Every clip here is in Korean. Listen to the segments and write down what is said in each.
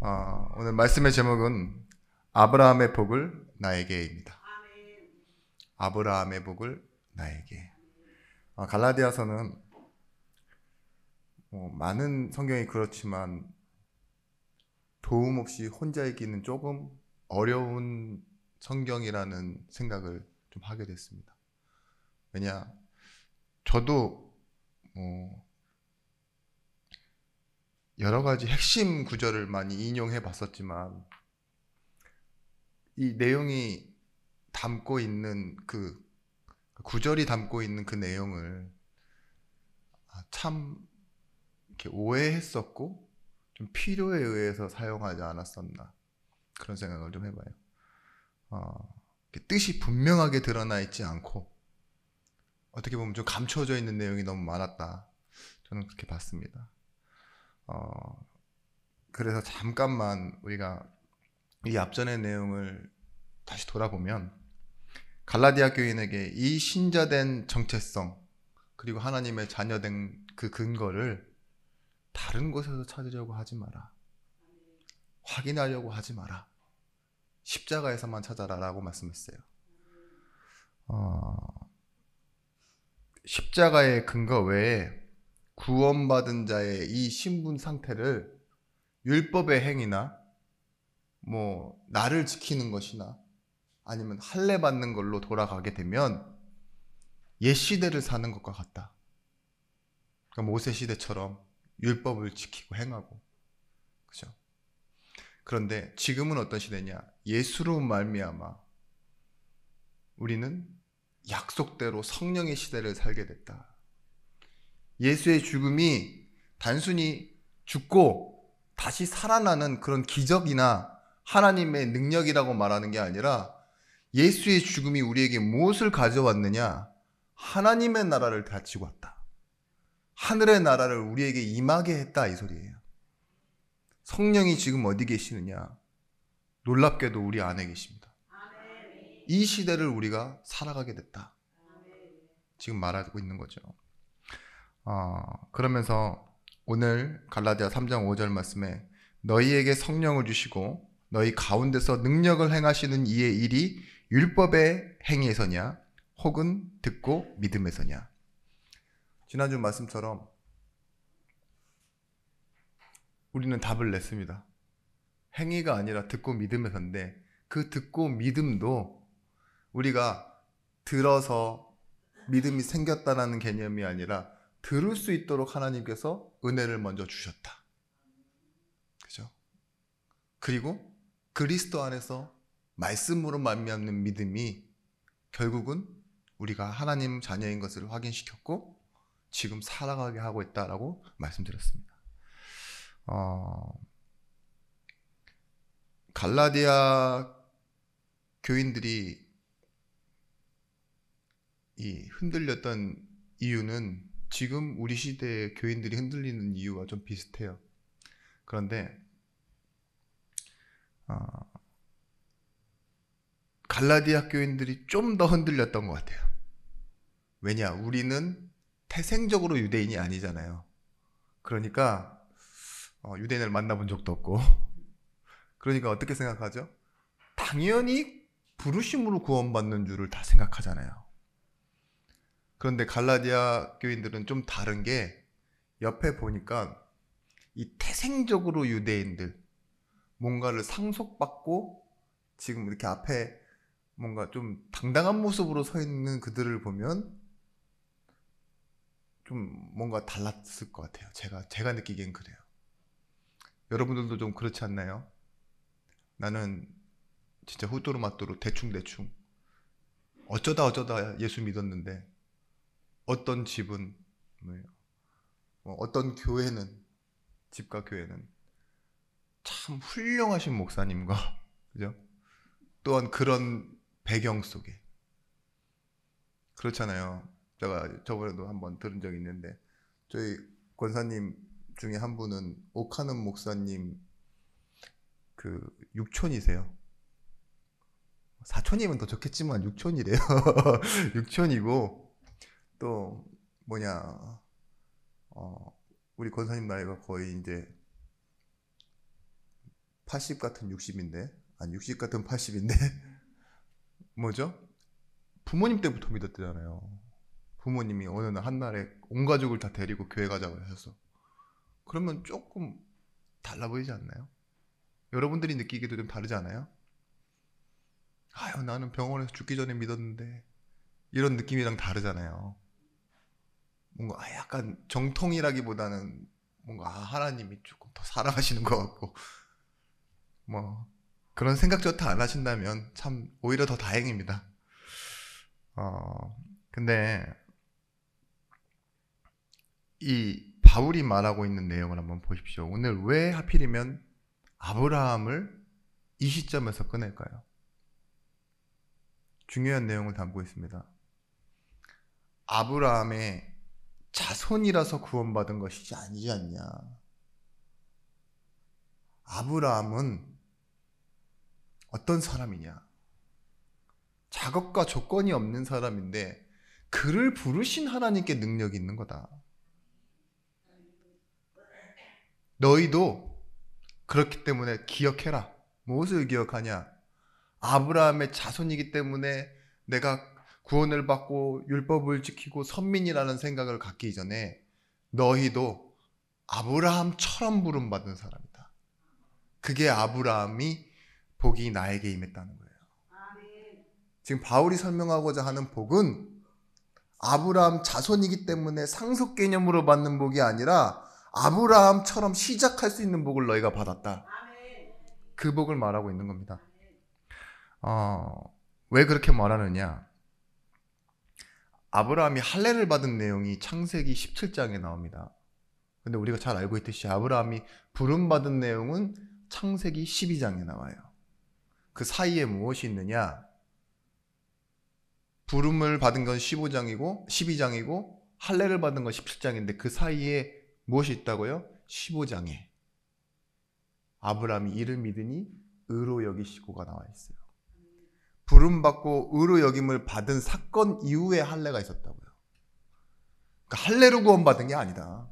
오늘 말씀의 제목은 아브라함의 복을 나에게입니다. 아브라함의 복을 나에게. 갈라디아서는 많은 성경이 그렇지만 도움 없이 혼자 읽기는 조금 어려운 성경이라는 생각을 좀 하게 됐습니다. 왜냐, 저도 여러 가지 핵심 구절을 많이 인용해 봤었지만 이 내용이 담고 있는 그 구절이 담고 있는 그 내용을 참 이렇게 오해했었고 좀 필요에 의해서 사용하지 않았었나 그런 생각을 좀 해봐요. 뜻이 분명하게 드러나 있지 않고 어떻게 보면 좀 감춰져 있는 내용이 너무 많았다. 저는 그렇게 봤습니다. 그래서 잠깐만 우리가 이 앞전의 내용을 다시 돌아보면 갈라디아 교인에게 이 신자된 정체성 그리고 하나님의 자녀된 그 근거를 다른 곳에서 찾으려고 하지 마라. 확인하려고 하지 마라. 십자가에서만 찾아라 라고 말씀했어요. 십자가의 근거 외에 구원받은 자의 이 신분 상태를 율법의 행위나 나를 지키는 것이나 아니면 할례 받는 걸로 돌아가게 되면 옛 시대를 사는 것과 같다. 그러니까 모세 시대처럼 율법을 지키고 행하고, 그죠? 그런데 지금은 어떤 시대냐? 예수로 말미암아 우리는 약속대로 성령의 시대를 살게 됐다. 예수의 죽음이 단순히 죽고 다시 살아나는 그런 기적이나 하나님의 능력이라고 말하는 게 아니라 예수의 죽음이 우리에게 무엇을 가져왔느냐? 하나님의 나라를 가지고 왔다. 하늘의 나라를 우리에게 임하게 했다 이 소리예요. 성령이 지금 어디 계시느냐? 놀랍게도 우리 안에 계십니다. 이 시대를 우리가 살아가게 됐다. 지금 말하고 있는 거죠. 그러면서 오늘 갈라디아 3장 5절 말씀에 너희에게 성령을 주시고 너희 가운데서 능력을 행하시는 이의 일이 율법의 행위에서냐 혹은 듣고 믿음에서냐. 지난주 말씀처럼 우리는 답을 냈습니다. 행위가 아니라 듣고 믿음에서인데 그 듣고 믿음도 우리가 들어서 믿음이 생겼다는 개념이 아니라 들을 수 있도록 하나님께서 은혜를 먼저 주셨다. 그죠? 그리고 그리스도 안에서 말씀으로 말미암는 믿음이 결국은 우리가 하나님 자녀인 것을 확인시켰고 지금 살아가게 하고 있다라고 말씀드렸습니다. 갈라디아 교인들이 이 흔들렸던 이유는 지금 우리 시대의 교인들이 흔들리는 이유와 좀 비슷해요. 그런데 갈라디아 교인들이 좀 더 흔들렸던 것 같아요. 왜냐? 우리는 태생적으로 유대인이 아니잖아요. 그러니까 유대인을 만나본 적도 없고 그러니까 어떻게 생각하죠? 당연히 부르심으로 구원받는 줄을 다 생각하잖아요. 그런데 갈라디아 교인들은 좀 다른 게 옆에 보니까 이 태생적으로 유대인들 뭔가를 상속받고 지금 이렇게 앞에 뭔가 좀 당당한 모습으로 서 있는 그들을 보면 좀 뭔가 달랐을 것 같아요. 제가 느끼기엔 그래요. 여러분들도 좀 그렇지 않나요? 나는 진짜 후뚜루마뚜루 대충대충 어쩌다 예수 믿었는데 어떤 집은 어떤 교회는 집과 교회는 참 훌륭하신 목사님과 그죠? 또한 그런 배경 속에 그렇잖아요. 제가 저번에도 한번 들은 적이 있는데 저희 권사님 중에 한 분은 오카는 목사님 그 육촌이세요. 사촌이면 더 좋겠지만 육촌이래요. 육촌이고 또 우리 권사님 나이가 거의 이제 80 같은 60인데, 아니 60 같은 80인데 뭐죠? 부모님 때부터 믿었대잖아요. 부모님이 어느 한날에 온 가족을 다 데리고 교회 가자고 하셔서. 그러면 조금 달라 보이지 않나요? 여러분들이 느끼기도 좀 다르지 않아요? 아유, 나는 병원에서 죽기 전에 믿었는데, 이런 느낌이랑 다르잖아요. 뭔가 약간 정통이라기보다는 뭔가 하나님이 조금 더 사랑하시는 것 같고, 뭐 그런 생각조차 안 하신다면 참 오히려 더 다행입니다. 근데 이 바울이 말하고 있는 내용을 한번 보십시오. 오늘 왜 하필이면 아브라함을 이 시점에서 꺼낼까요? 중요한 내용을 담고 있습니다. 아브라함의 자손이라서 구원받은 것이지 아니지 않냐. 아브라함은 어떤 사람이냐? 작업과 조건이 없는 사람인데 그를 부르신 하나님께 능력이 있는 거다. 너희도 그렇기 때문에 기억해라. 무엇을 기억하냐? 아브라함의 자손이기 때문에 내가 구원을 받고 율법을 지키고 선민이라는 생각을 갖기 전에 너희도 아브라함처럼 부름받은 사람이다. 그게 아브라함이 복이 나에게 임했다는 거예요. 지금 바울이 설명하고자 하는 복은 아브라함 자손이기 때문에 상속 개념으로 받는 복이 아니라 아브라함처럼 시작할 수 있는 복을 너희가 받았다. 그 복을 말하고 있는 겁니다. 왜 그렇게 말하느냐? 아브라함이 할례를 받은 내용이 창세기 17장에 나옵니다. 근데 우리가 잘 알고 있듯이 아브라함이 부름받은 내용은 창세기 12장에 나와요. 그 사이에 무엇이 있느냐? 부름을 받은 건 12장이고 할례를 받은 건 17장인데 그 사이에 무엇이 있다고요? 15장에 아브라함이 이를 믿으니 의로 여기시고가 나와 있어요. 부름받고 의로 여김을 받은 사건 이후에 할례가 있었다고요. 그러니까 할례로 구원받은 게 아니다.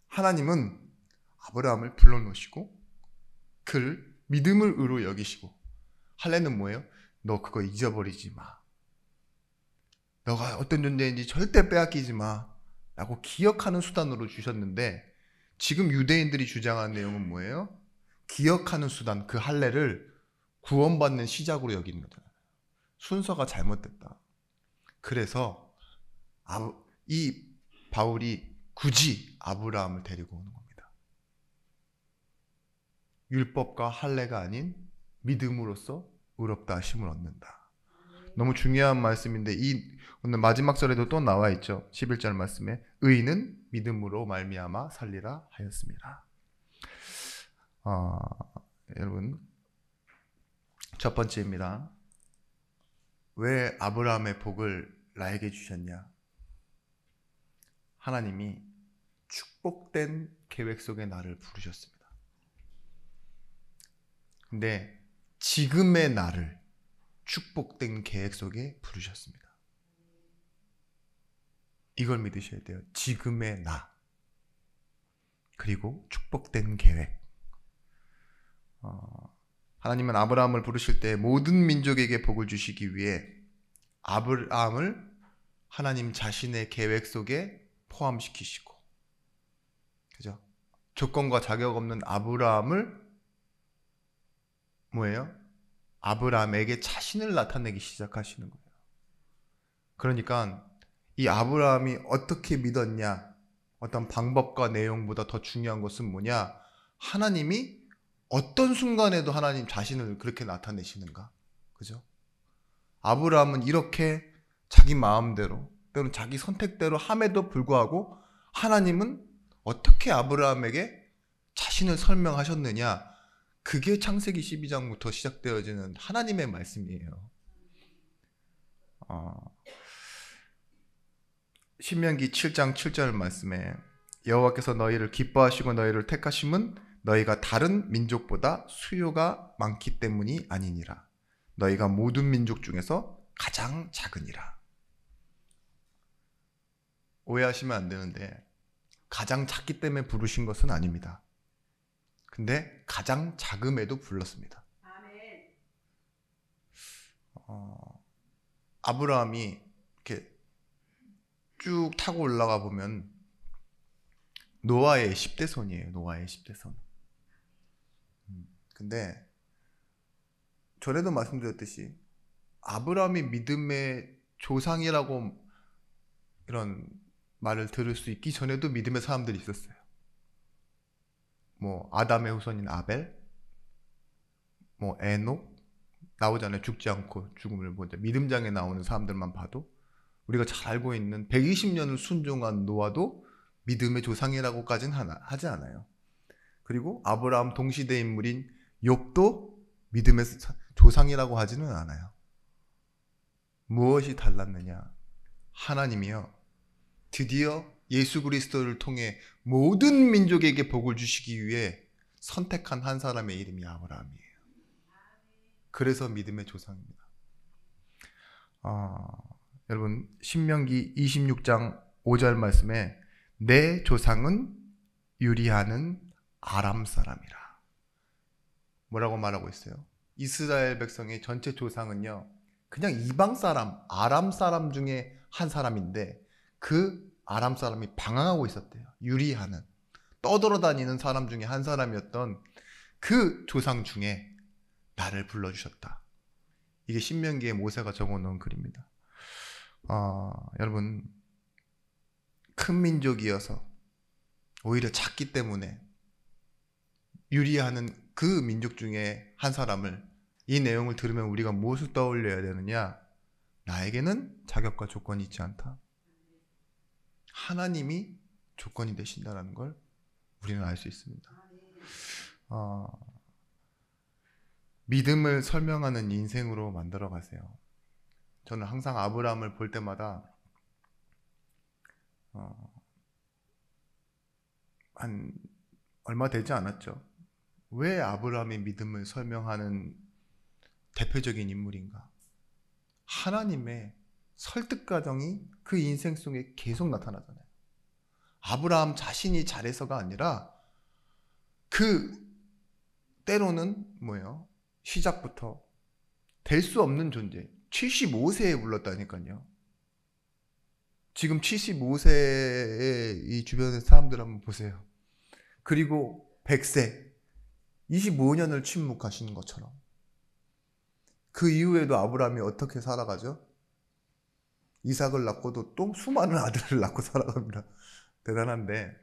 하나님은 아브라함을 불러놓으시고 그를 믿음을 의로 여기시고, 할례는 뭐예요? 너 그거 잊어버리지 마. 너가 어떤 존재인지 절대 빼앗기지 마. 라고 기억하는 수단으로 주셨는데, 지금 유대인들이 주장하는 내용은 뭐예요? 기억하는 수단, 그 할례를 구원받는 시작으로 여기는 거잖아요. 순서가 잘못됐다. 그래서 이 바울이 굳이 아브라함을 데리고 오는 겁니다. 율법과 할례가 아닌 믿음으로써 의롭다 하심을 얻는다. 너무 중요한 말씀인데 오늘 마지막 절에도 또 나와 있죠. 11절 말씀에 의인은 믿음으로 말미암아 살리라 하였습니다. 여러분, 첫 번째입니다. 왜 아브라함의 복을 나에게 주셨냐? 하나님이 축복된 계획 속에 나를 부르셨습니다. 근데 지금의 나를 축복된 계획 속에 부르셨습니다. 이걸 믿으셔야 돼요. 지금의 나, 그리고 축복된 계획. 하나님은 아브라함을 부르실 때 모든 민족에게 복을 주시기 위해 아브라함을 하나님 자신의 계획 속에 포함시키시고, 그죠? 조건과 자격 없는 아브라함을 뭐예요? 아브라함에게 자신을 나타내기 시작하시는 거예요. 그러니까 이 아브라함이 어떻게 믿었냐, 어떤 방법과 내용보다 더 중요한 것은 뭐냐? 하나님이 어떤 순간에도 하나님 자신을 그렇게 나타내시는가? 그죠? 아브라함은 이렇게 자기 마음대로 또는 자기 선택대로 함에도 불구하고 하나님은 어떻게 아브라함에게 자신을 설명하셨느냐? 그게 창세기 12장부터 시작되어지는 하나님의 말씀이에요. 신명기 7장 7절 말씀에 여호와께서 너희를 기뻐하시고 너희를 택하심은 너희가 다른 민족보다 수요가 많기 때문이 아니니라. 너희가 모든 민족 중에서 가장 작으니라. 오해하시면 안 되는데 가장 작기 때문에 부르신 것은 아닙니다. 근데 가장 작음에도 불렀습니다. 아브라함이 이렇게 쭉 타고 올라가 보면 노아의 10대 손이에요. 노아의 10대 손. 근데 전에도 말씀드렸듯이 아브라함이 믿음의 조상이라고 이런 말을 들을 수 있기 전에도 믿음의 사람들이 있었어요. 뭐 아담의 후손인 아벨, 뭐 에녹 나오잖아요. 죽지 않고 죽음을 보자. 믿음장에 나오는 사람들만 봐도 우리가 잘 알고 있는 120년을 순종한 노아도 믿음의 조상이라고까지는 하지 않아요. 그리고 아브라함 동시대 인물인 욥도 믿음의 조상이라고 하지는 않아요. 무엇이 달랐느냐? 하나님이요, 드디어 예수 그리스도를 통해 모든 민족에게 복을 주시기 위해 선택한 한 사람의 이름이 아브라함이에요. 그래서 믿음의 조상입니다. 여러분 신명기 26장 5절 말씀에 내 조상은 유리하는 아람 사람이라 뭐라고 말하고 있어요? 이스라엘 백성의 전체 조상은요, 그냥 이방 사람, 아람 사람 중에 한 사람인데 그 아람 사람이 방황하고 있었대요. 유리하는, 떠돌아다니는 사람 중에 한 사람이었던 그 조상 중에 나를 불러주셨다. 이게 신명기에 모세가 적어놓은 글입니다. 여러분 큰 민족이어서 오히려 작기 때문에 유리하는 그 민족 중에 한 사람을, 이 내용을 들으면 우리가 무엇을 떠올려야 되느냐? 나에게는 자격과 조건이 있지 않다. 하나님이 조건이 되신다는 걸 우리는 알 수 있습니다. 믿음을 설명하는 인생으로 만들어 가세요. 저는 항상 아브라함을 볼 때마다 한 얼마 되지 않았죠. 왜 아브라함의 믿음을 설명하는 대표적인 인물인가? 하나님의 설득 과정이 그 인생 속에 계속 나타나잖아요. 아브라함 자신이 잘해서가 아니라 그 때로는 뭐예요? 시작부터 될 수 없는 존재, 75세에 불렀다니까요. 지금 75세의 이 주변의 사람들 한번 보세요. 그리고 100세, 25년을 침묵하시는 것처럼 그 이후에도 아브라함이 어떻게 살아가죠? 이삭을 낳고도 또 수많은 아들을 낳고 살아갑니다. 대단한데,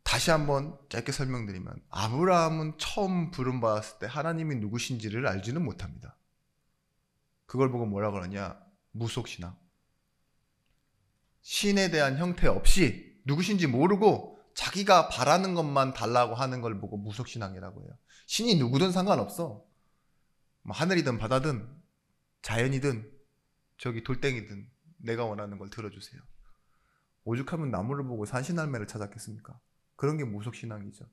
다시 한번 짧게 설명드리면 아브라함은 처음 부름받았을 때 하나님이 누구신지를 알지는 못합니다. 그걸 보고 뭐라 그러냐? 무속신앙. 신에 대한 형태 없이 누구신지 모르고 자기가 바라는 것만 달라고 하는 걸 보고 무속신앙이라고 해요. 신이 누구든 상관없어. 하늘이든 바다든 자연이든 저기 돌덩이든 내가 원하는 걸 들어주세요. 오죽하면 나무를 보고 산신할매를 찾았겠습니까? 그런 게 무속신앙이죠.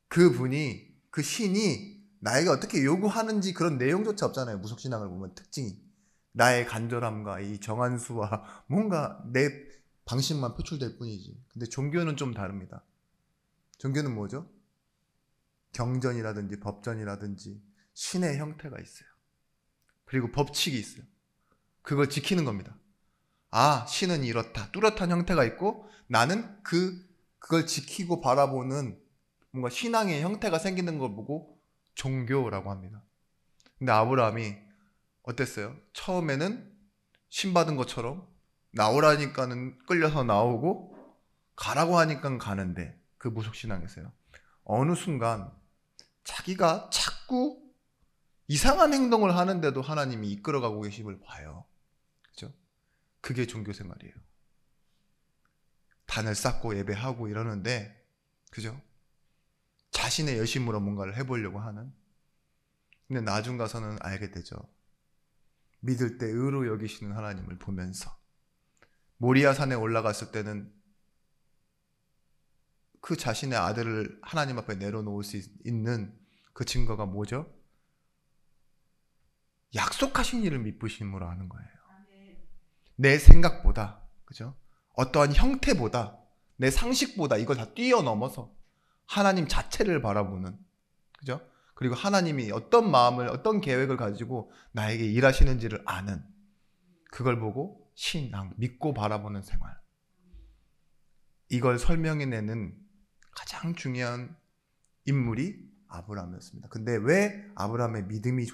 그분이, 그 신이 나에게 어떻게 요구하는지 그런 내용조차 없잖아요. 무속신앙을 보면 특징이 나의 간절함과 이 정한수와 뭔가 내 방식만 표출될 뿐이지. 근데 종교는 좀 다릅니다. 종교는 뭐죠? 경전이라든지 법전이라든지 신의 형태가 있어요. 그리고 법칙이 있어요. 그걸 지키는 겁니다. 신은 이렇다. 뚜렷한 형태가 있고 나는 그걸 지키고 바라보는 뭔가 신앙의 형태가 생기는 걸 보고 종교라고 합니다. 근데 아브라함이 어땠어요? 처음에는 신받은 것처럼 나오라니까는 끌려서 나오고 가라고 하니까 가는데, 그 무속신앙에서요. 어느 순간 자기가 자꾸 이상한 행동을 하는데도 하나님이 이끌어가고 계심을 봐요. 그죠? 그게 종교 생활이에요. 단을 쌓고 예배하고 이러는데, 그죠? 자신의 여심으로 뭔가를 해보려고 하는. 근데 나중 가서는 알게 되죠. 믿을 때 의로 여기시는 하나님을 보면서 모리아 산에 올라갔을 때는 그 자신의 아들을 하나님 앞에 내려놓을 수 있는 그 증거가 뭐죠? 약속하신 일을 믿으심으로 하는 거예요. 내 생각보다, 그죠? 어떠한 형태보다 내 상식보다 이걸 다 뛰어넘어서 하나님 자체를 바라보는, 그죠? 그리고 하나님이 어떤 마음을, 어떤 계획을 가지고 나에게 일하시는지를 아는, 그걸 보고 신앙, 믿고 바라보는 생활. 이걸 설명해내는 가장 중요한 인물이 아브라함이었습니다. 근데 왜 아브라함이 믿음의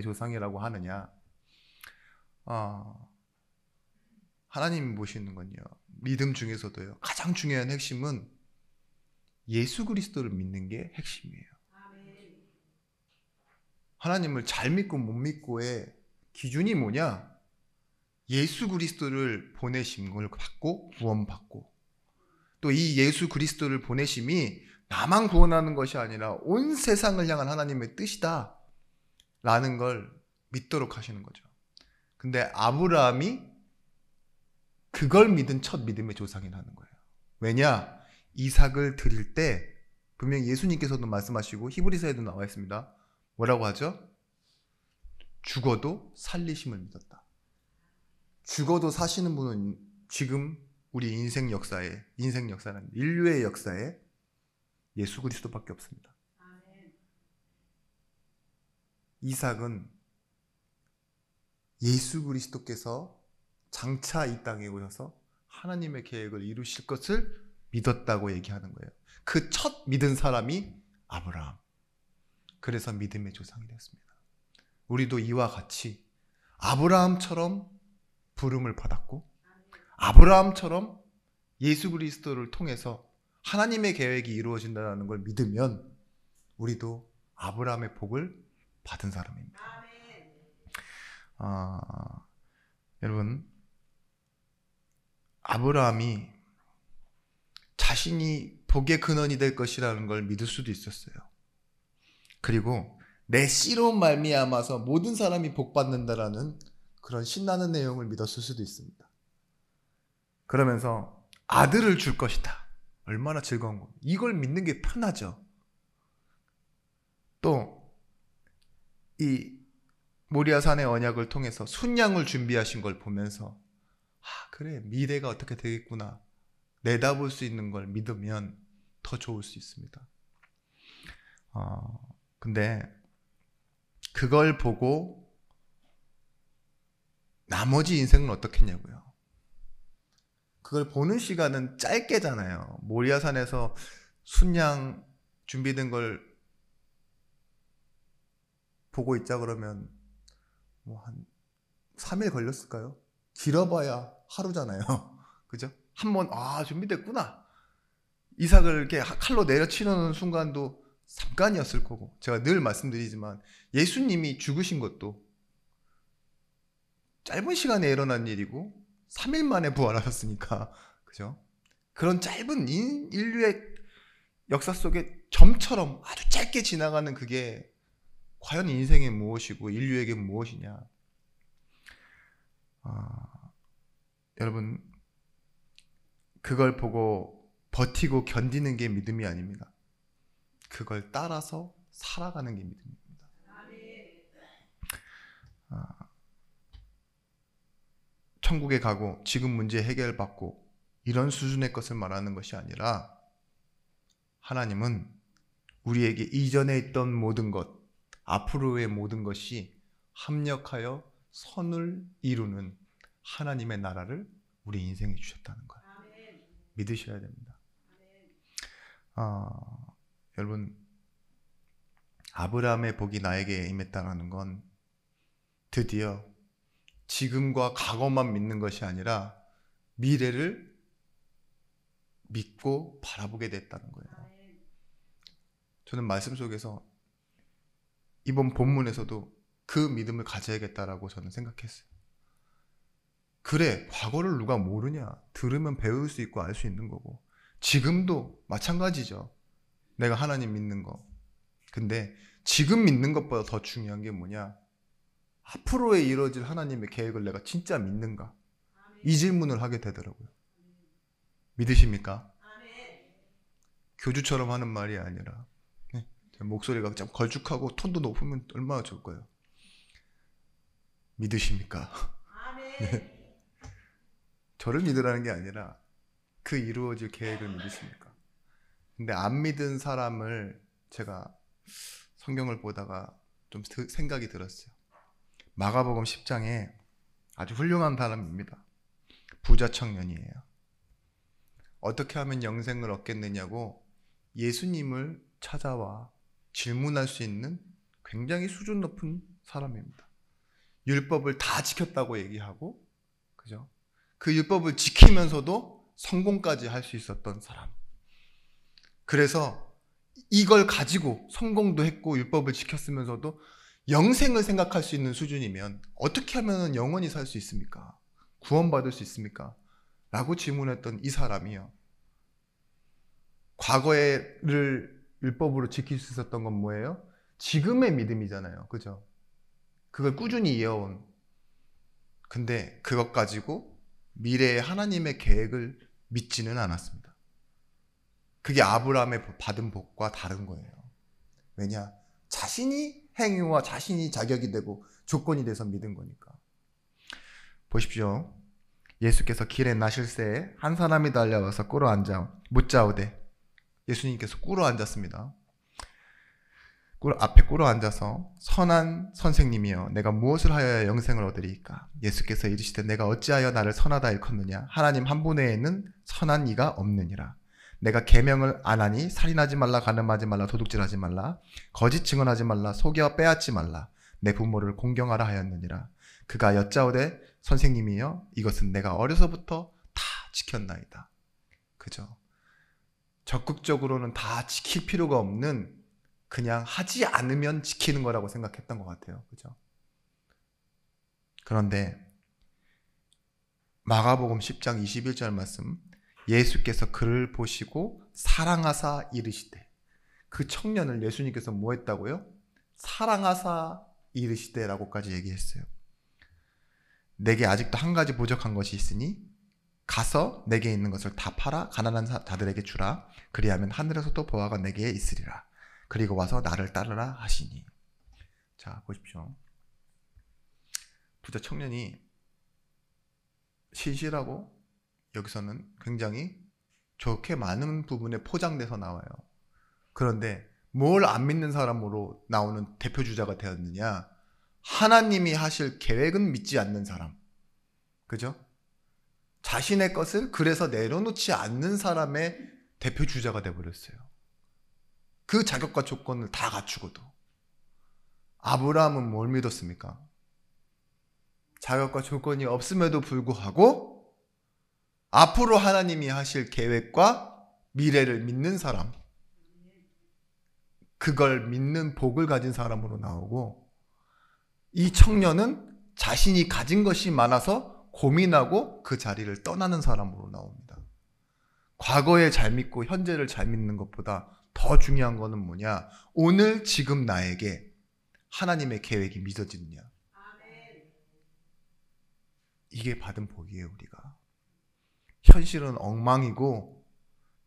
조상이라고 하느냐? 하나님이 보시는 건요, 믿음 중에서도요, 가장 중요한 핵심은 예수 그리스도를 믿는 게 핵심이에요. 하나님을 잘 믿고 못 믿고의 기준이 뭐냐? 예수 그리스도를 보내신 걸 받고 구원받고, 또 이 예수 그리스도를 보내심이 나만 구원하는 것이 아니라 온 세상을 향한 하나님의 뜻이다 라는 걸 믿도록 하시는 거죠. 근데 아브라함이 그걸 믿은 첫 믿음의 조상이라는 거예요. 왜냐? 이삭을 드릴 때 분명히 예수님께서도 말씀하시고 히브리서에도 나와 있습니다. 뭐라고 하죠? 죽어도 살리심을 믿었다. 죽어도 사시는 분은 지금 우리 인류의 역사에 예수 그리스도밖에 없습니다. 이삭은 예수 그리스도께서 장차 이 땅에 오셔서 하나님의 계획을 이루실 것을 믿었다고 얘기하는 거예요. 그 첫 믿은 사람이 아브라함. 그래서 믿음의 조상이 됐습니다. 우리도 이와 같이 아브라함처럼 부름을 받았고, 아브라함처럼 예수 그리스도를 통해서 하나님의 계획이 이루어진다는 걸 믿으면 우리도 아브라함의 복을 받은 사람입니다. 여러분, 아브라함이 자신이 복의 근원이 될 것이라는 걸 믿을 수도 있었어요. 그리고 내 씨로 말미암아서 모든 사람이 복받는다라는 그런 신나는 내용을 믿었을 수도 있습니다. 그러면서 아들을 줄 것이다. 얼마나 즐거운 거. 이걸 믿는 게 편하죠. 또 이 모리아산의 언약을 통해서 순양을 준비하신 걸 보면서 그래, 미래가 어떻게 되겠구나 내다볼 수 있는 걸 믿으면 더 좋을 수 있습니다. 근데 그걸 보고 나머지 인생은 어떻겠냐고요. 그걸 보는 시간은 짧게잖아요. 모리아산에서 순양 준비된 걸 보고 있자 그러면 뭐 한 3일 걸렸을까요? 길어봐야 하루잖아요. 그죠? 한번 준비됐구나. 이삭을 이렇게 칼로 내려치는 순간도 잠깐이었을 거고, 제가 늘 말씀드리지만 예수님이 죽으신 것도 짧은 시간에 일어난 일이고 3일 만에 부활하셨으니까, 그죠? 그런 짧은 인류의 역사 속에 점처럼 아주 짧게 지나가는 그게 과연 인생에 무엇이고 인류에게 무엇이냐. 여러분, 그걸 보고 버티고 견디는 게 믿음이 아닙니다. 그걸 따라서 살아가는 게 믿음입니다. 천국에 가고 지금 문제 해결받고 이런 수준의 것을 말하는 것이 아니라, 하나님은 우리에게 이전에 있던 모든 것, 앞으로의 모든 것이 합력하여 선을 이루는 하나님의 나라를 우리 인생에 주셨다는 거예요. 믿으셔야 됩니다. 여러분, 아브라함의 복이 나에게 임했다는 건 드디어 지금과 과거만 믿는 것이 아니라 미래를 믿고 바라보게 됐다는 거예요. 저는 말씀 속에서 이번 본문에서도 그 믿음을 가져야겠다라고 저는 생각했어요. 그래, 과거를 누가 모르냐. 들으면 배울 수 있고 알 수 있는 거고, 지금도 마찬가지죠. 내가 하나님 믿는 거. 근데 지금 믿는 것보다 더 중요한 게 뭐냐, 앞으로에 이루어질 하나님의 계획을 내가 진짜 믿는가, 이 질문을 하게 되더라고요. 믿으십니까? 교주처럼 하는 말이 아니라, 목소리가 좀 걸쭉하고 톤도 높으면 얼마나 좋을까요? 믿으십니까? 네. 저를 믿으라는 게 아니라 그 이루어질 계획을 믿으십니까? 근데 안 믿은 사람을 제가 성경을 보다가 좀 생각이 들었어요. 마가복음 10장에 아주 훌륭한 사람입니다. 부자 청년이에요. 어떻게 하면 영생을 얻겠느냐고 예수님을 찾아와 질문할 수 있는 굉장히 수준 높은 사람입니다. 율법을 다 지켰다고 얘기하고, 그죠? 그 율법을 지키면서도 성공까지 할 수 있었던 사람. 그래서 이걸 가지고 성공도 했고 율법을 지켰으면서도 영생을 생각할 수 있는 수준이면 어떻게 하면 영원히 살 수 있습니까? 구원받을 수 있습니까? 라고 질문했던 이 사람이요. 과거에를 율법으로 지킬 수 있었던 건 뭐예요? 지금의 믿음이잖아요. 그죠? 그걸 꾸준히 이어온. 근데 그것 가지고 미래의 하나님의 계획을 믿지는 않았습니다. 그게 아브라함의 받은 복과 다른 거예요. 왜냐? 자신이 행위와 자신이 자격이 되고 조건이 돼서 믿은 거니까. 보십시오. 예수께서 길에 나실새에 한 사람이 달려와서 꿇어 앉아 묻자오되, 예수님께서 꿇어 앉았습니다. 앞에 꿇어 앉아서 선한 선생님이여 내가 무엇을 하여야 영생을 얻으리이까? 예수께서 이르시되 내가 어찌하여 나를 선하다 일컫느냐? 하나님 한 분 외에는 선한 이가 없느니라. 내가 계명을 안 하니 살인하지 말라, 간음하지 말라, 도둑질하지 말라, 거짓 증언하지 말라, 속여 빼앗지 말라, 내 부모를 공경하라 하였느니라. 그가 여짜오되 선생님이여 이것은 내가 어려서부터 다 지켰나이다. 그죠? 적극적으로는 다 지킬 필요가 없는, 그냥 하지 않으면 지키는 거라고 생각했던 것 같아요. 그죠? 그런데 마가복음 10장 21절 말씀, 예수께서 그를 보시고 사랑하사 이르시되, 그 청년을 예수님께서 뭐 했다고요? 사랑하사 이르시되 라고까지 얘기했어요. 내게 아직도 한 가지 부족한 것이 있으니 가서 내게 있는 것을 다 팔아 가난한 자들에게 주라. 그리하면 하늘에서도 보화가 내게 있으리라. 그리고 와서 나를 따르라 하시니. 자, 보십시오. 부자 청년이 신실하고 여기서는 굉장히 좋게 많은 부분에 포장돼서 나와요. 그런데 뭘 안 믿는 사람으로 나오는 대표 주자가 되었느냐? 하나님이 하실 계획은 믿지 않는 사람. 그죠? 자신의 것을 그래서 내려놓지 않는 사람의 대표 주자가 되어버렸어요. 그 자격과 조건을 다 갖추고도. 아브라함은 뭘 믿었습니까? 자격과 조건이 없음에도 불구하고 앞으로 하나님이 하실 계획과 미래를 믿는 사람, 그걸 믿는 복을 가진 사람으로 나오고, 이 청년은 자신이 가진 것이 많아서 고민하고 그 자리를 떠나는 사람으로 나옵니다. 과거에 잘 믿고 현재를 잘 믿는 것보다 더 중요한 거는 뭐냐? 오늘 지금 나에게 하나님의 계획이 믿어지느냐? 이게 받은 복이에요. 우리가 현실은 엉망이고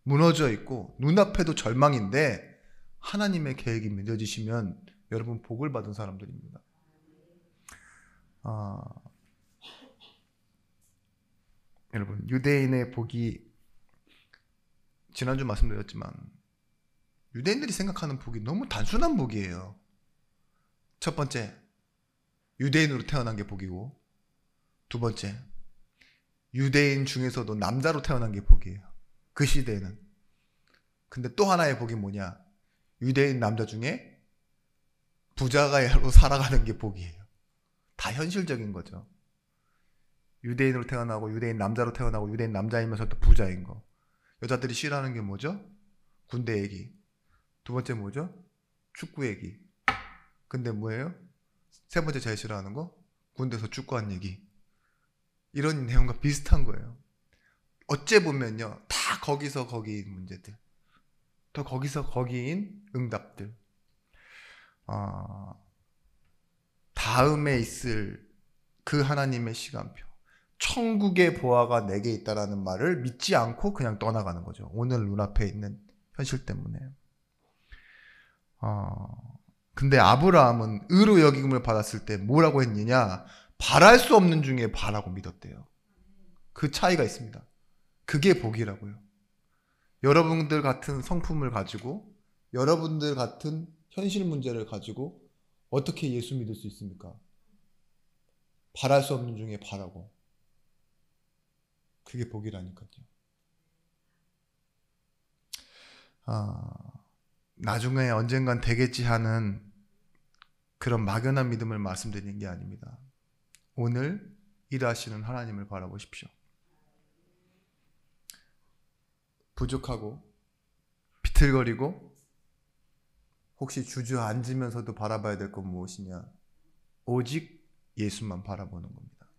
무너져 있고 눈앞에도 절망인데 하나님의 계획이 믿어지시면 여러분 복을 받은 사람들입니다. 여러분, 유대인의 복이, 지난주 말씀드렸지만 유대인들이 생각하는 복이 너무 단순한 복이에요. 첫 번째, 유대인으로 태어난 게 복이고, 두 번째, 유대인 중에서도 남자로 태어난 게 복이에요. 그 시대에는. 근데 또 하나의 복이 뭐냐? 유대인 남자 중에 부자가로 살아가는 게 복이에요. 다 현실적인 거죠. 유대인으로 태어나고 유대인 남자로 태어나고 유대인 남자이면서 또 부자인 거. 여자들이 싫어하는 게 뭐죠? 군대 얘기. 두 번째 뭐죠? 축구 얘기. 근데 뭐예요? 세 번째 제일 싫어하는 거? 군대에서 축구한 얘기. 이런 내용과 비슷한 거예요. 어째 보면요, 다 거기서 거기인 문제들, 더 거기서 거기인 응답들. 다음에 있을 그 하나님의 시간표, 천국의 보화가 내게 있다라는 말을 믿지 않고 그냥 떠나가는 거죠. 오늘 눈앞에 있는 현실 때문에. 근데 아브라함은 의로 여김을 받았을 때 뭐라고 했느냐? 바랄 수 없는 중에 바라고 믿었대요. 그 차이가 있습니다. 그게 복이라고요. 여러분들 같은 성품을 가지고 여러분들 같은 현실 문제를 가지고 어떻게 예수 믿을 수 있습니까? 바랄 수 없는 중에 바라고. 그게 복이라니까요. 나중에 언젠간 되겠지 하는 그런 막연한 믿음을 말씀드리는 게 아닙니다. 오늘 일하시는 하나님을 바라보십시오. 부족하고 비틀거리고 혹시 주저앉으면서도 바라봐야 될 건 무엇이냐? 오직 예수만 바라보는 겁니다.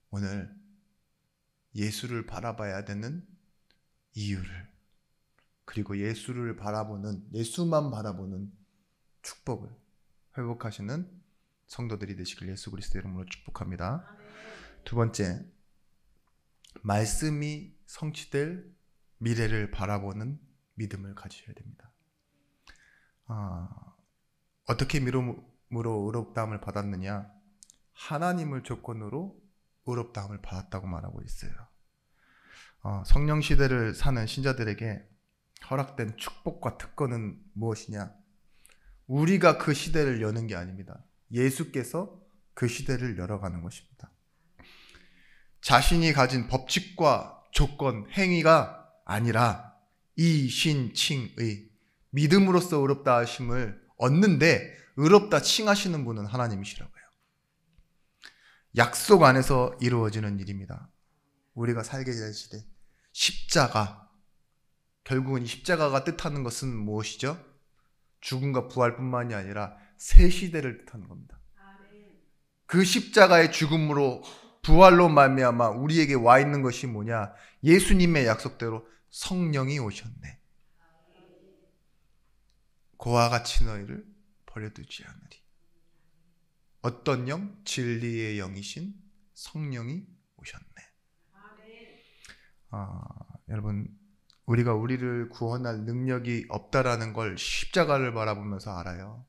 오늘 예수를 바라봐야 되는 이유를, 그리고 예수만 바라보는 축복을 회복하시는 성도들이 되시길 예수 그리스도 이름으로 축복합니다. 두 번째, 말씀이 성취될 미래를 바라보는 믿음을 가지셔야 됩니다. 어떻게 믿음으로 의롭다함을 받았느냐? 하나님을 조건으로 의롭다함을 받았다고 말하고 있어요. 성령 시대를 사는 신자들에게 허락된 축복과 특권은 무엇이냐? 우리가 그 시대를 여는 게 아닙니다. 예수께서 그 시대를 열어가는 것입니다. 자신이 가진 법칙과 조건, 행위가 아니라 이신칭의 믿음으로써 의롭다 하심을 얻는데 의롭다 칭하시는 분은 하나님이시라고요. 약속 안에서 이루어지는 일입니다. 우리가 살게 될 시대, 십자가, 결국은 이 십자가가 뜻하는 것은 무엇이죠? 죽음과 부활뿐만이 아니라 새 시대를 뜻하는 겁니다. 그 십자가의 죽음으로 부활로 말미암아 우리에게 와 있는 것이 뭐냐? 예수님의 약속대로 성령이 오셨네. 그와 같이 너희를 버려두지 않으리. 어떤 영? 진리의 영이신 성령이 오셨네. 여러분, 우리가 우리를 구원할 능력이 없다라는 걸 십자가를 바라보면서 알아요.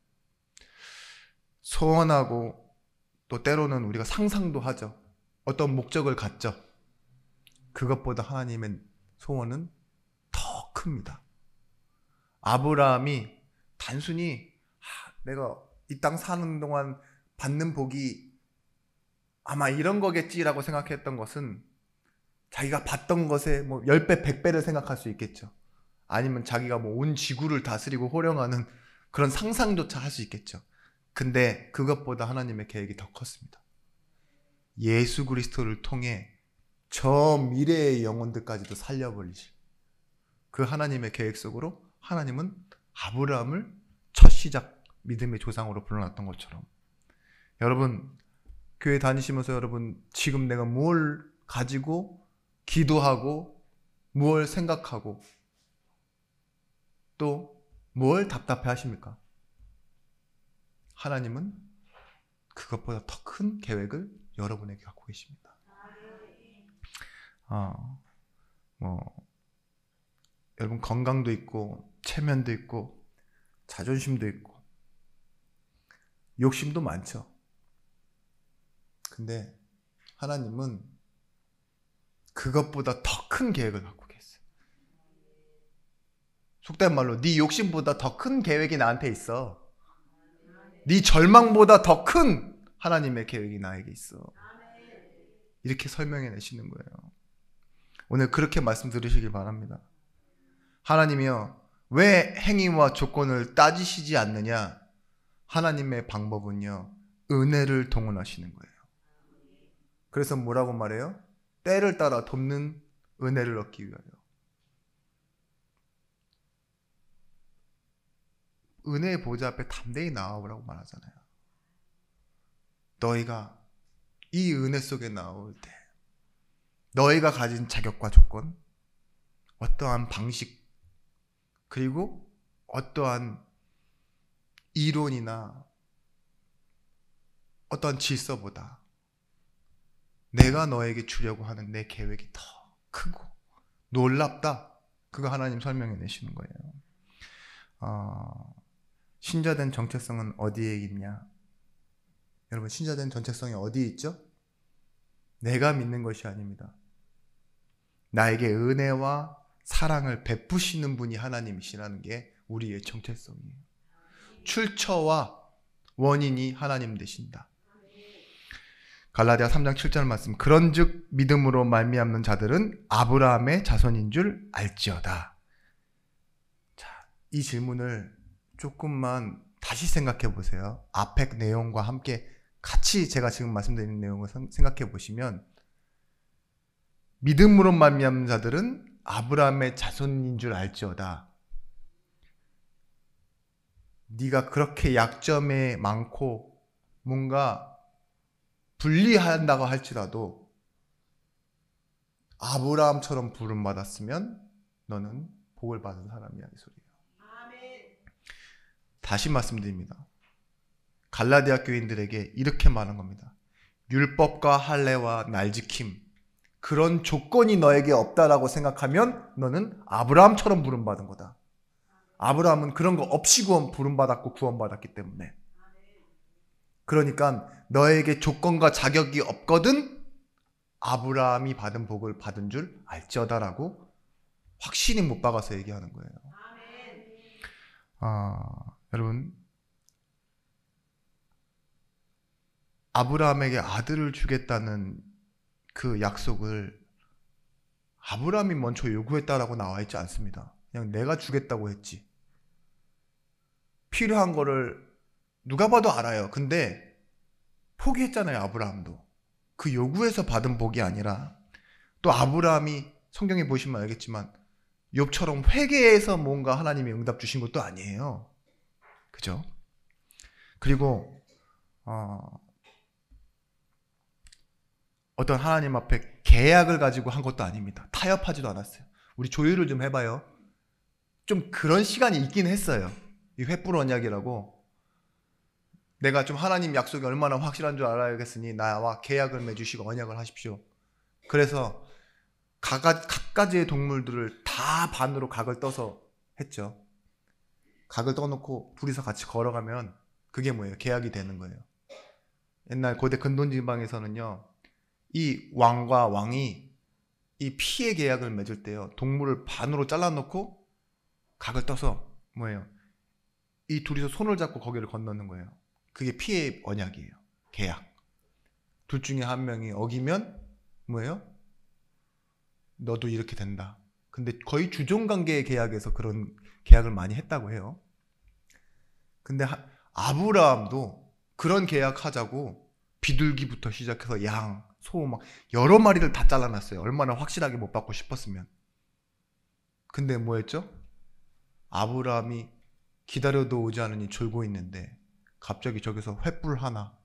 소원하고 또 때로는 우리가 상상도 하죠. 어떤 목적을 갖죠. 그것보다 하나님의 소원은 더 큽니다. 아브라함이 단순히 내가 이 땅 사는 동안 받는 복이 아마 이런 거겠지라고 생각했던 것은 자기가 봤던 것에 뭐 10배, 100배를 생각할 수 있겠죠. 아니면 자기가 뭐 온 지구를 다스리고 호령하는 그런 상상조차 할 수 있겠죠. 근데 그것보다 하나님의 계획이 더 컸습니다. 예수 그리스도를 통해 저 미래의 영혼들까지도 살려버리실 그 하나님의 계획 속으로 하나님은 아브라함을 첫 시작 믿음의 조상으로 불러놨던 것처럼, 여러분 교회 다니시면서 여러분 지금 내가 뭘 가지고 기도하고 뭘 생각하고 또 뭘 답답해 하십니까? 하나님은 그것보다 더 큰 계획을 여러분에게 갖고 계십니다. 여러분 건강도 있고 체면도 있고 자존심도 있고 욕심도 많죠. 근데 하나님은 그것보다 더 큰 계획을 갖고 계세요. 속된 말로 네 욕심보다 더 큰 계획이 나한테 있어. 네 절망보다 더 큰 하나님의 계획이 나에게 있어. 이렇게 설명해 내시는 거예요. 오늘 그렇게 말씀 들으시길 바랍니다. 하나님이요, 왜 행위와 조건을 따지시지 않느냐? 하나님의 방법은요, 은혜를 동원하시는 거예요. 그래서 뭐라고 말해요? 때를 따라 돕는 은혜를 얻기 위하여. 은혜의 보좌 앞에 담대히 나아오라고 말하잖아요. 너희가 이 은혜 속에 나올 때 너희가 가진 자격과 조건, 어떠한 방식, 그리고 어떠한 이론이나 어떠한 질서보다 내가 너에게 주려고 하는 내 계획이 더 크고 놀랍다. 그거 하나님 설명해 내시는 거예요. 신자된 정체성은 어디에 있냐? 여러분, 신자된 정체성이 어디에 있죠? 내가 믿는 것이 아닙니다. 나에게 은혜와 사랑을 베푸시는 분이 하나님이시라는 게 우리의 정체성이에요. 출처와 원인이 하나님 되신다. 갈라디아 3장 7절 말씀. 그런즉 믿음으로 말미암는 자들은 아브라함의 자손인 줄 알지어다. 자, 이 질문을 조금만 다시 생각해 보세요. 앞에 내용과 함께 같이 제가 지금 말씀드리는 내용을 생각해 보시면, 믿음으로 말미암는 자들은 아브라함의 자손인 줄 알지어다. 네가 그렇게 약점에 많고 뭔가 분리한다고 할지라도 아브라함처럼 부름받았으면 너는 복을 받은 사람이야, 이 소리예요. 아멘. 다시 말씀드립니다. 갈라디아 교인들에게 이렇게 말한 겁니다. 율법과 할례와 날지킴, 그런 조건이 너에게 없다라고 생각하면 너는 아브라함처럼 부름받은 거다. 아브라함은 그런 거 없이 부름받았고 구원받았기 때문에. 그러니까 너에게 조건과 자격이 없거든 아브라함이 받은 복을 받은 줄 알지어다라고 확신이 못 박아서 얘기하는 거예요. 여러분, 아브라함에게 아들을 주겠다는 그 약속을 아브라함이 먼저 요구했다라고 나와 있지 않습니다. 그냥 내가 주겠다고 했지. 필요한 거를 누가 봐도 알아요. 근데 포기했잖아요, 아브라함도. 그 요구에서 받은 복이 아니라, 또 아브라함이 성경에 보시면 알겠지만 욥처럼 회개해서 뭔가 하나님이 응답 주신 것도 아니에요. 그죠? 그리고 어떤 하나님 앞에 계약을 가지고 한 것도 아닙니다. 타협하지도 않았어요. 우리 조율을 좀 해봐요. 좀 그런 시간이 있긴 했어요. 이 횃불 언약이라고, 내가 좀 하나님 약속이 얼마나 확실한 줄 알아야겠으니 나와 계약을 맺으시고 언약을 하십시오. 그래서 각가지의 동물들을 다 반으로 각을 떠서 했죠. 각을 떠놓고 둘이서 같이 걸어가면 그게 뭐예요? 계약이 되는 거예요. 옛날 고대 근동지방에서는요, 이 왕과 왕이 이 피해 계약을 맺을 때요, 동물을 반으로 잘라놓고 각을 떠서 뭐예요? 이 둘이서 손을 잡고 거기를 건너는 거예요. 그게 피해 언약이에요. 계약. 둘 중에 한 명이 어기면 뭐예요? 너도 이렇게 된다. 근데 거의 주종관계의 계약에서 그런 계약을 많이 했다고 해요. 근데 아브라함도 그런 계약하자고 비둘기부터 시작해서 양, 소 막 여러 마리를 다 잘라놨어요. 얼마나 확실하게 못 받고 싶었으면. 근데 뭐 했죠? 아브라함이 기다려도 오지 않으니 졸고 있는데 갑자기 저기서 횃불 하나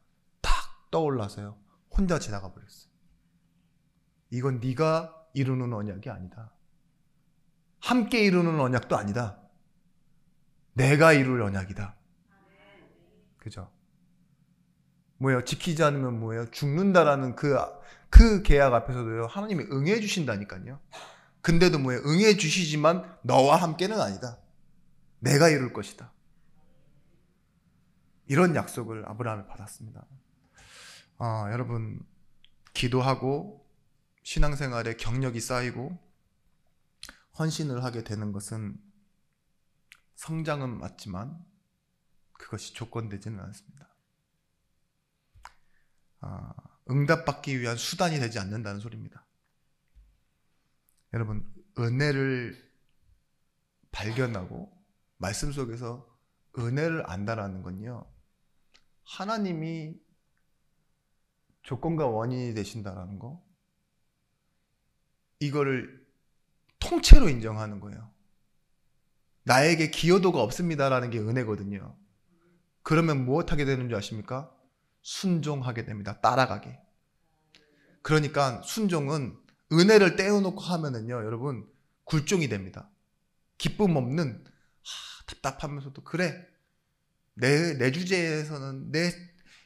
탁 떠올라서요, 혼자 지나가 버렸어요. 이건 네가 이루는 언약이 아니다. 함께 이루는 언약도 아니다. 내가 이룰 언약이다. 그죠? 뭐예요? 지키지 않으면 뭐예요? 죽는다라는 그 계약 앞에서도요, 하나님이 응해 주신다니까요. 근데도 뭐예요? 응해 주시지만 너와 함께는 아니다. 내가 이룰 것이다. 이런 약속을 아브라함이 받았습니다. 여러분, 기도하고 신앙생활에 경력이 쌓이고 헌신을 하게 되는 것은 성장은 맞지만 그것이 조건되지는 않습니다. 응답받기 위한 수단이 되지 않는다는 소리입니다. 여러분, 은혜를 발견하고 말씀 속에서 은혜를 안다라는 건요, 하나님이 조건과 원인이 되신다라는 거, 이거를 통째로 인정하는 거예요. 나에게 기여도가 없습니다라는 게 은혜거든요. 그러면 무엇하게 되는 줄 아십니까? 순종하게 됩니다. 따라가게. 그러니까 순종은 은혜를 떼어놓고 하면은요, 여러분, 굴종이 됩니다. 기쁨 없는, 답답하면서도 그래, 내 주제에서는,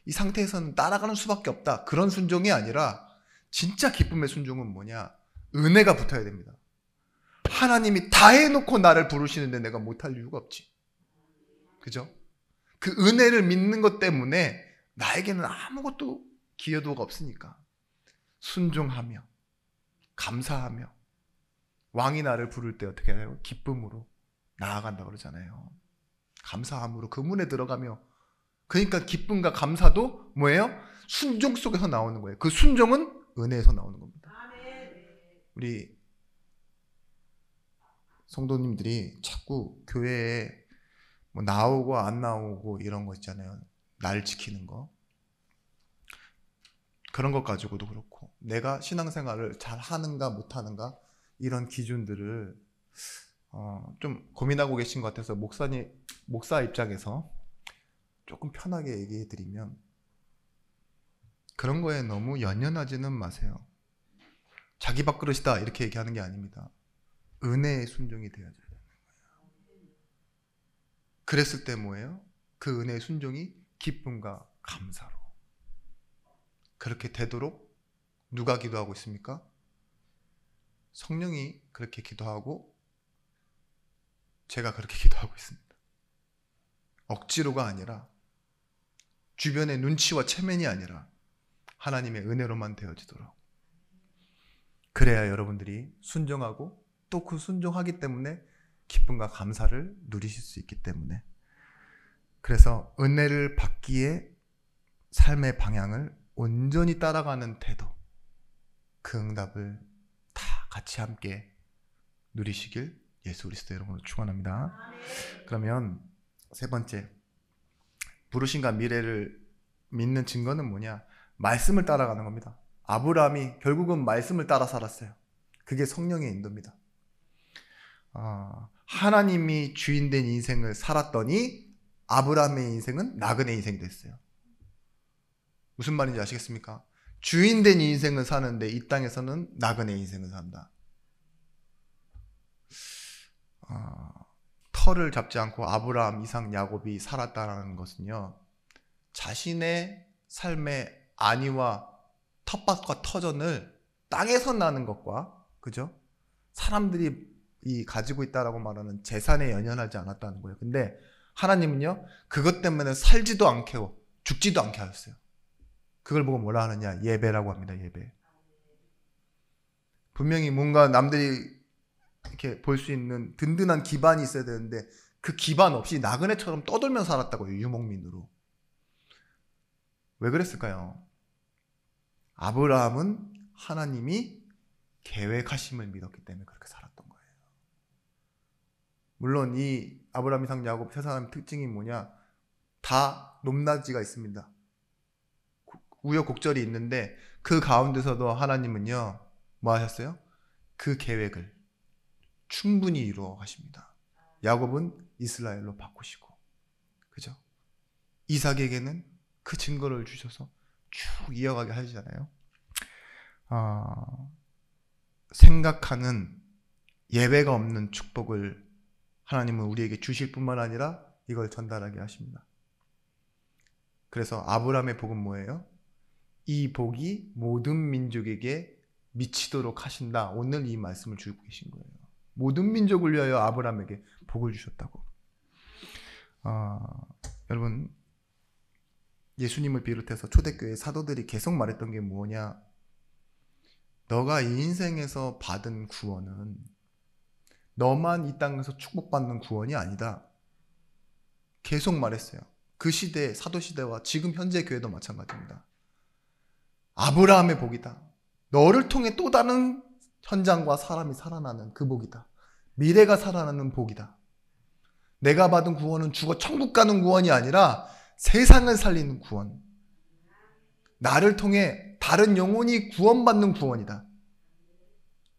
이 상태에서는 따라가는 수밖에 없다. 그런 순종이 아니라 진짜 기쁨의 순종은 뭐냐? 은혜가 붙어야 됩니다. 하나님이 다 해놓고 나를 부르시는데 내가 못할 이유가 없지. 그죠? 그 은혜를 믿는 것 때문에 나에게는 아무것도 기여도가 없으니까. 순종하며 감사하며 왕이 나를 부를 때 어떻게 해요? 기쁨으로 나아간다고 그러잖아요. 감사함으로 그 문에 들어가며, 그러니까 기쁨과 감사도 뭐예요? 순종 속에서 나오는 거예요. 그 순종은 은혜에서 나오는 겁니다. 우리 성도님들이 자꾸 교회에 뭐 나오고 안 나오고 이런 거 있잖아요. 날 지키는 거. 그런 것 가지고도 그렇고, 내가 신앙생활을 잘 하는가 못하는가 이런 기준들을 좀 고민하고 계신 것 같아서 목사 입장에서 조금 편하게 얘기해 드리면, 그런 거에 너무 연연하지는 마세요. 자기 밥그릇이다 이렇게 얘기하는 게 아닙니다. 은혜의 순종이 되어야 되는 거예요. 그랬을 때 뭐예요? 그 은혜의 순종이 기쁨과 감사로 그렇게 되도록 누가 기도하고 있습니까? 성령이 그렇게 기도하고 제가 그렇게 기도하고 있습니다. 억지로가 아니라, 주변의 눈치와 체면이 아니라 하나님의 은혜로만 되어지도록. 그래야 여러분들이 순종하고 또 그 순종하기 때문에 기쁨과 감사를 누리실 수 있기 때문에, 그래서 은혜를 받기에 삶의 방향을 온전히 따라가는 태도, 그 응답을 다 같이 함께 누리시길 예수 그리스도 이름으로 축원합니다. 그러면 세 번째, 부르심과 미래를 믿는 증거는 뭐냐? 말씀을 따라가는 겁니다. 아브라함이 결국은 말씀을 따라 살았어요. 그게 성령의 인도입니다. 하나님이 주인된 인생을 살았더니 아브라함의 인생은 나그네 인생이 됐어요. 무슨 말인지 아시겠습니까? 주인된 인생을 사는데 이 땅에서는 나그네 인생을 산다. 터를 잡지 않고 아브라함, 이삭, 야곱이 살았다는 것은요, 자신의 삶의 안위와 텃밭과 터전을 땅에서 나는 것과, 그죠? 사람들이 가지고 있다라고 말하는 재산에 연연하지 않았다는 거예요. 근데 하나님은요, 그것 때문에 살지도 않게 죽지도 않게 하셨어요. 그걸 보고 뭐라 하느냐? 예배라고 합니다. 예배. 분명히 뭔가 남들이 이렇게 볼 수 있는 든든한 기반이 있어야 되는데 그 기반 없이 나그네처럼 떠돌며 살았다고요. 유목민으로. 왜 그랬을까요? 아브라함은 하나님이 계획하심을 믿었기 때문에 그렇게 살았던 거예요. 물론 이 아브라함, 이삭, 야곱 세 사람의 특징이 뭐냐? 다 높낮이가 있습니다. 우여곡절이 있는데 그 가운데서도 하나님은요, 뭐 하셨어요? 그 계획을 충분히 이루어 가십니다. 야곱은 이스라엘로 바꾸시고, 그죠? 이삭에게는 그 증거를 주셔서 쭉 이어가게 하시잖아요. 생각하는 예배가 없는 축복을 하나님은 우리에게 주실 뿐만 아니라 이걸 전달하게 하십니다. 그래서 아브라함의 복은 뭐예요? 이 복이 모든 민족에게 미치도록 하신다. 오늘 이 말씀을 주고 계신 거예요. 모든 민족을 위하여 아브라함에게 복을 주셨다고. 여러분, 예수님을 비롯해서 초대교회 사도들이 계속 말했던 게 뭐냐? 너가 이 인생에서 받은 구원은 너만 이 땅에서 축복받는 구원이 아니다. 계속 말했어요. 그 시대, 사도시대와 지금 현재 교회도 마찬가지입니다. 아브라함의 복이다. 너를 통해 또 다른 현장과 사람이 살아나는 그 복이다. 미래가 살아나는 복이다. 내가 받은 구원은 죽어 천국 가는 구원이 아니라 세상을 살리는 구원. 나를 통해 다른 영혼이 구원받는 구원이다.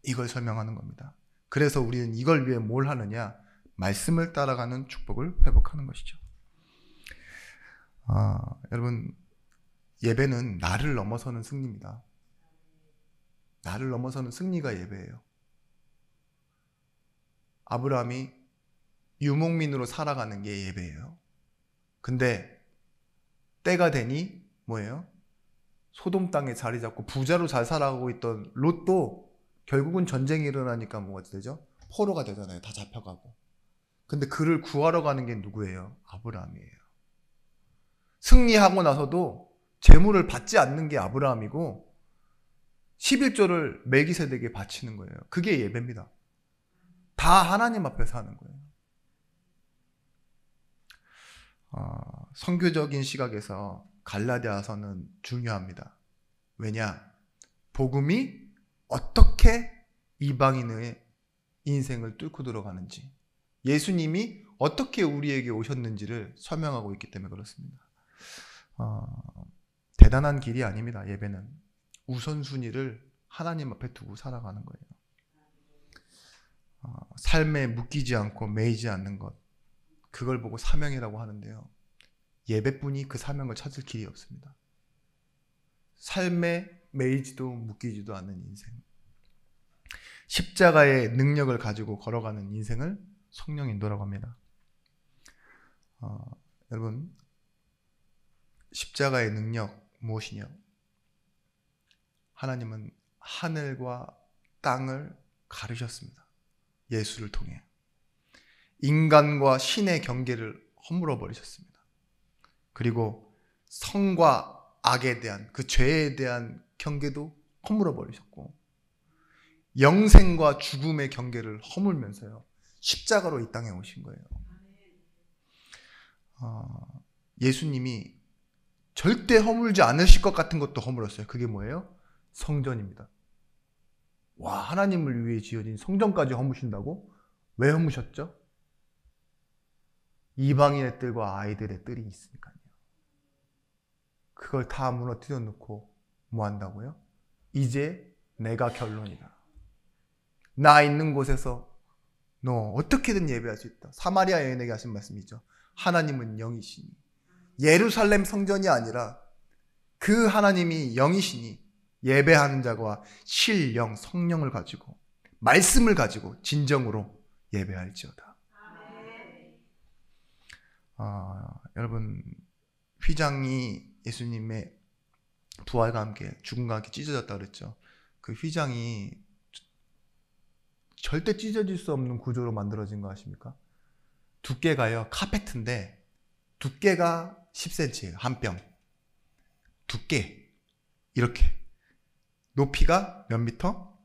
이걸 설명하는 겁니다. 그래서 우리는 이걸 위해 뭘 하느냐? 말씀을 따라가는 축복을 회복하는 것이죠. 여러분, 예배는 나를 넘어서는 승리입니다. 나를 넘어서는 승리가 예배예요. 아브라함이 유목민으로 살아가는 게 예배예요. 근데 때가 되니 뭐예요? 소돔 땅에 자리 잡고 부자로 잘 살아가고 있던 롯도 결국은 전쟁이 일어나니까 뭐가 되죠? 포로가 되잖아요. 다 잡혀가고. 근데 그를 구하러 가는 게 누구예요? 아브라함이에요. 승리하고 나서도 재물을 받지 않는 게 아브라함이고, 11조를 멜기세덱에게 바치는 거예요. 그게 예배입니다. 다 하나님 앞에서 하는 거예요. 선교적인 시각에서 갈라디아서는 중요합니다. 왜냐? 복음이 어떻게 이방인의 인생을 뚫고 들어가는지, 예수님이 어떻게 우리에게 오셨는지를 설명하고 있기 때문에 그렇습니다. 대단한 길이 아닙니다. 예배는 우선순위를 하나님 앞에 두고 살아가는 거예요. 삶에 묶이지 않고 매이지 않는 것, 그걸 보고 사명이라고 하는데요. 예배뿐이 그 사명을 찾을 길이 없습니다. 삶에 매이지도 묶이지도 않는 인생, 십자가의 능력을 가지고 걸어가는 인생을 성령 인도라고 합니다. 여러분, 십자가의 능력 무엇이냐? 하나님은 하늘과 땅을 가르셨습니다. 예수를 통해 인간과 신의 경계를 허물어 버리셨습니다. 그리고 성과 악에 대한, 그 죄에 대한 경계도 허물어 버리셨고, 영생과 죽음의 경계를 허물면서요, 십자가로 이 땅에 오신 거예요. 예수님이 절대 허물지 않으실 것 같은 것도 허물었어요. 그게 뭐예요? 성전입니다. 와, 하나님을 위해 지어진 성전까지 허무신다고? 왜 허무셨죠? 이방인의 뜰과 아이들의 뜰이 있으니까요. 그걸 다 무너뜨려 놓고 뭐 한다고요? 이제 내가 결론이다. 나 있는 곳에서 너 어떻게든 예배할 수 있다. 사마리아 여인에게 하신 말씀이죠. 하나님은 영이시니, 예루살렘 성전이 아니라 그 하나님이 영이시니 예배하는 자와 실령, 성령을 가지고, 말씀을 가지고 진정으로 예배할지어다. 여러분, 휘장이 예수님의 부활과 함께 죽음과 함께 찢어졌다 그랬죠. 그 휘장이 절대 찢어질 수 없는 구조로 만들어진 거 아십니까? 두께가요, 카페트인데 두께가 10cm예요. 한 뼘 두께. 이렇게. 높이가 몇 미터?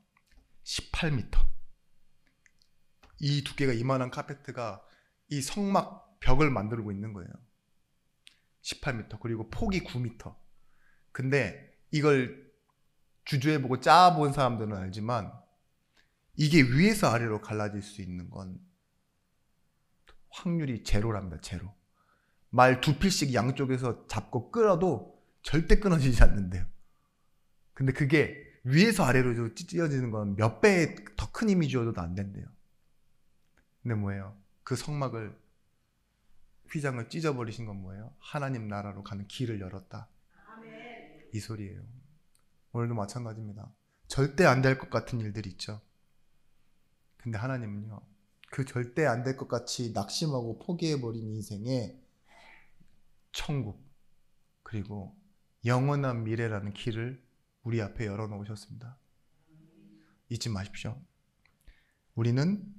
18미터. 이 두께가 이만한 카페트가 이 성막 벽을 만들고 있는 거예요. 18미터. 그리고 폭이 9미터. 근데 이걸 주주해보고 짜본 사람들은 알지만 이게 위에서 아래로 갈라질 수 있는 건 확률이 제로랍니다. 제로. 말 두 필씩 양쪽에서 잡고 끌어도 절대 끊어지지 않는데요. 근데 그게 위에서 아래로 찢어지는 건 몇 배의 더 큰 힘이 주어도 안 된대요. 근데 뭐예요? 그 성막을, 휘장을 찢어버리신 건 뭐예요? 하나님 나라로 가는 길을 열었다. 이 소리예요. 오늘도 마찬가지입니다. 절대 안 될 것 같은 일들이 있죠. 근데 하나님은요, 그 절대 안 될 것 같이 낙심하고 포기해버린 인생에 천국, 그리고 영원한 미래라는 길을 우리 앞에 열어놓으셨습니다. 잊지 마십시오. 우리는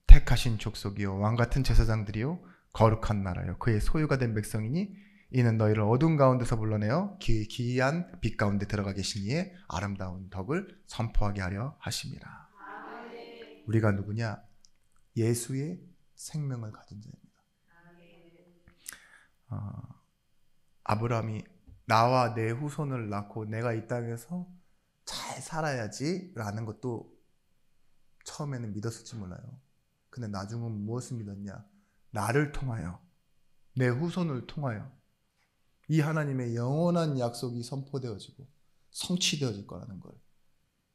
택하신 족속이요, 왕같은 제사장들이요, 거룩한 나라요, 그의 소유가 된 백성이니 이는 너희를 어두운 가운데서 불러내어 기이한 빛 가운데 들어가 계신 이의 아름다운 덕을 선포하게 하려 하심이라. 우리가 누구냐? 예수의 생명을 가진 자입니다. 아브라함이 나와 내 후손을 낳고 내가 이 땅에서 잘 살아야지 라는 것도 처음에는 믿었을지 몰라요. 근데 나중은 무엇을 믿었냐? 나를 통하여, 내 후손을 통하여 이 하나님의 영원한 약속이 선포되어지고 성취되어질 거라는 걸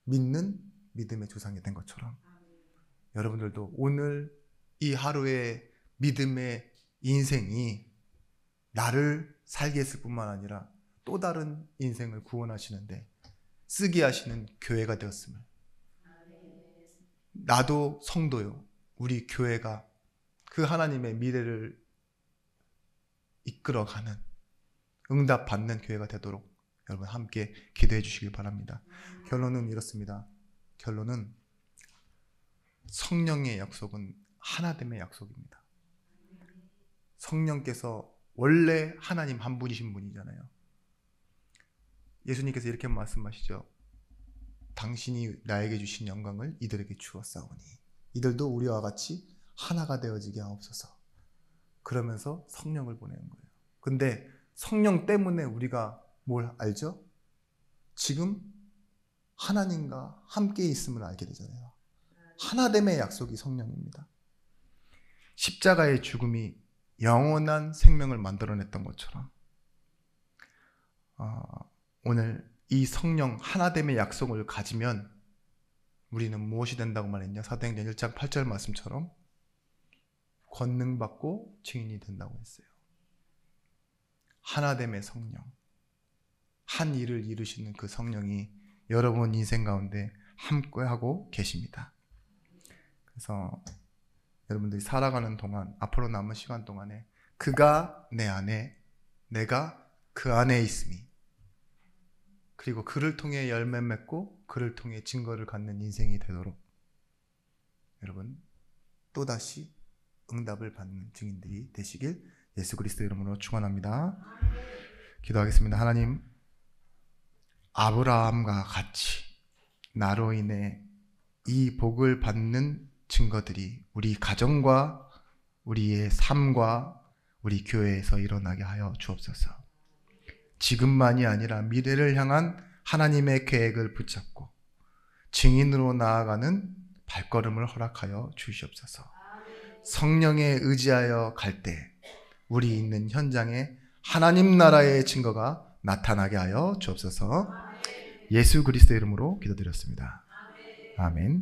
믿는 믿음의 조상이 된 것처럼, 여러분들도 오늘 이 하루의 믿음의 인생이 나를 살게 했을 뿐만 아니라 또 다른 인생을 구원하시는데 쓰게 하시는 교회가 되었음을, 나도 성도요, 우리 교회가 그 하나님의 미래를 이끌어가는, 응답받는 교회가 되도록 여러분 함께 기도해 주시길 바랍니다. 결론은 이렇습니다. 결론은 성령의 약속은 하나됨의 약속입니다. 성령께서 원래 하나님 한 분이신 분이잖아요. 예수님께서 이렇게 말씀하시죠. 당신이 나에게 주신 영광을 이들에게 주었사오니 이들도 우리와 같이 하나가 되어지게 하옵소서. 그러면서 성령을 보내는 거예요. 근데 성령 때문에 우리가 뭘 알죠? 지금 하나님과 함께 있음을 알게 되잖아요. 하나됨의 약속이 성령입니다. 십자가의 죽음이 영원한 생명을 만들어냈던 것처럼 오늘 이 성령 하나됨의 약속을 가지면 우리는 무엇이 된다고 말했냐? 사도행전 1장 8절 말씀처럼 권능받고 증인이 된다고 했어요. 하나됨의 성령, 한 일을 이루시는 그 성령이 여러분 인생 가운데 함께하고 계십니다. 그래서 여러분들이 살아가는 동안, 앞으로 남은 시간 동안에 그가 내 안에, 내가 그 안에 있음이, 그리고 그를 통해 열매 맺고 그를 통해 증거를 갖는 인생이 되도록 여러분 또다시 응답을 받는 증인들이 되시길 예수 그리스도 이름으로 축원합니다. 기도하겠습니다. 하나님, 아브라함과 같이 나로 인해 이 복을 받는 증거들이 우리 가정과 우리의 삶과 우리 교회에서 일어나게 하여 주옵소서. 지금만이 아니라 미래를 향한 하나님의 계획을 붙잡고 증인으로 나아가는 발걸음을 허락하여 주시옵소서. 성령에 의지하여 갈 때 우리 있는 현장에 하나님 나라의 증거가 나타나게 하여 주옵소서. 예수 그리스도의 이름으로 기도드렸습니다. 아멘.